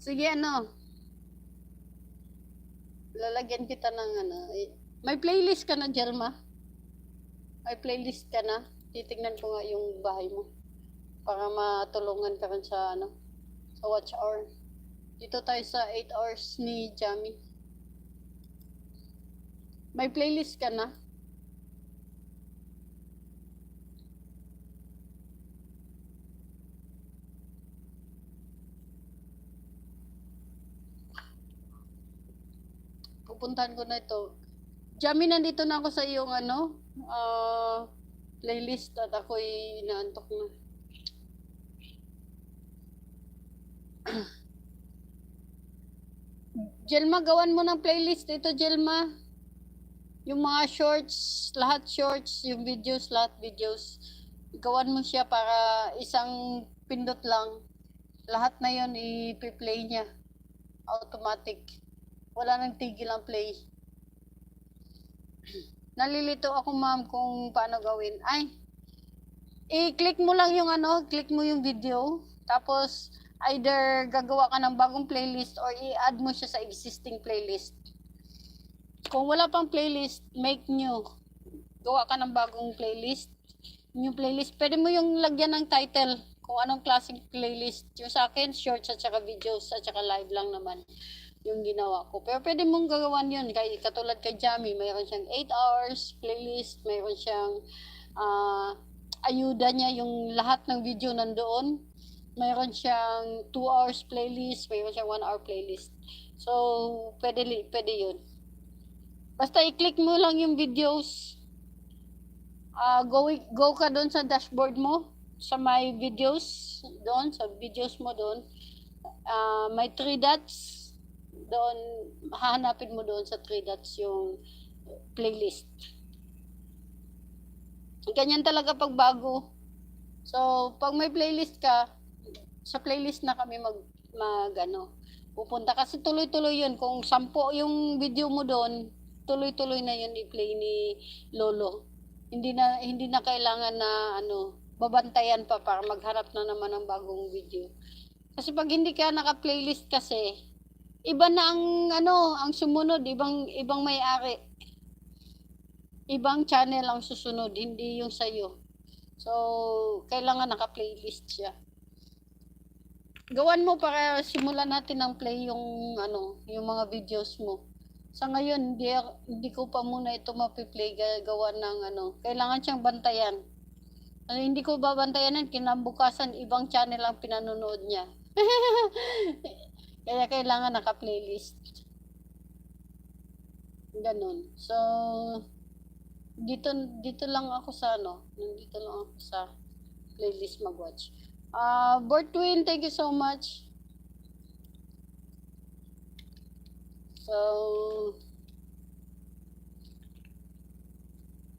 Sige, lalagyan kita ng may playlist ka na, Jelma? May playlist ka na? Titignan ko nga yung bahay mo para matulungan ka rin sa sa watch hour. Dito tayo sa 8 hours ni Jamie. May playlist ka na? Pupuntahan ko na ito. Jamie, nandito na ako sa iyong playlist at ako'y inaantok na. Jelma, gawan mo ng playlist ito, Jelma. Yung mga shorts, lahat shorts, yung videos, lahat videos. Gawan mo siya para isang pindot lang. Lahat na yon i-play niya. Automatic. Wala nang tigil ang play. Nalilito ako, ma'am, kung paano gawin. Ay, i-click mo lang yung click mo yung video. Tapos, either gagawa ka ng bagong playlist or i-add mo siya sa existing playlist. Kung wala pang playlist, make new. Gawa ka ng bagong playlist. New playlist. Pwede mo yung lagyan ng title kung anong klaseng playlist. Yung sa akin, shorts at saka videos at saka live lang naman yung ginawa ko. Pero pwede mong gagawan yun. Katulad kay Jamie, mayroon siyang 8 hours playlist. Mayroon siyang ayuda niya yung lahat ng video nandoon. Mayroon siyang 2 hours playlist. Mayroon siyang 1 hour playlist. So, pwede yun. Basta i-click mo lang yung videos. Go ka doon sa dashboard mo. Sa my videos. Doon, sa videos mo doon. May 3 dots. Doon, hahanapin mo doon sa 3 dots yung playlist. Ganyan talaga pag bago. So, pag may playlist ka, sa playlist na kami pupunta. Kasi tuloy-tuloy yun. Kung 10 yung video mo doon, tuloy-tuloy na yun i-play ni Lolo. Hindi na kailangan na babantayan pa para magharap na naman ng bagong video. Kasi pag hindi ka naka-playlist kasi, iba na ang sumunod, ibang may-ari. Ibang channel ang susunod, hindi yung sayo. So, kailangan naka-playlist siya. Gawan mo para simulan natin ng play yung mga videos mo. Sa ngayon, hindi ko pa muna ito mapi-play gawa ng kailangan siyang bantayan. Hindi ko babantayan yan, kinabukasan ibang channel ang pinanonood niya. Kaya kailangan naka-playlist. Ganon. So, dito lang ako sa nandito lang ako sa playlist mag-watch. Bortwin, thank you so much. So,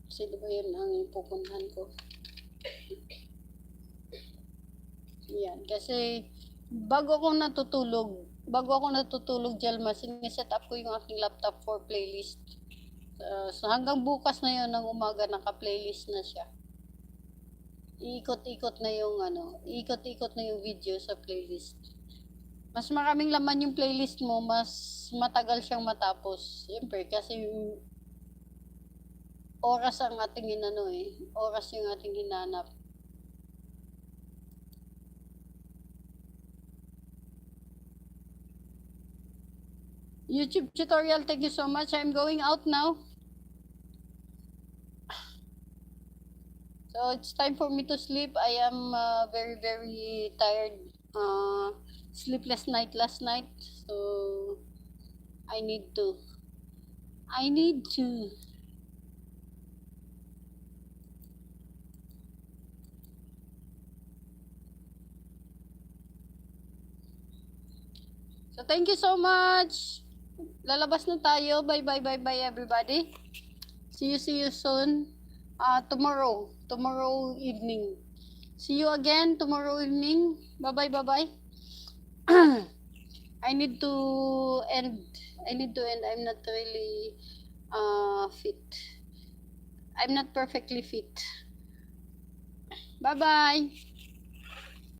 sino ba yun ang pupuntahan ko? Yan, kasi bago ako natutulog, Jelma, siniset up ko yung aking laptop for playlist. So hanggang bukas na yun ng umaga, naka-playlist na siya. Iikot-ikot na yung video sa playlist. Mas maraming laman yung playlist mo, mas matagal siyang matapos. Siyempre, kasi yung oras ang ating oras yung ating hinanap. YouTube tutorial, thank you so much. I'm going out now. So it's time for me to sleep. I am very, very tired. Sleepless night last night. So I need to. So thank you so much. Lalabas na tayo. Bye everybody. See you soon. Tomorrow evening. See you again tomorrow evening. Bye. I need to end. I'm not really fit. I'm not perfectly fit. Bye.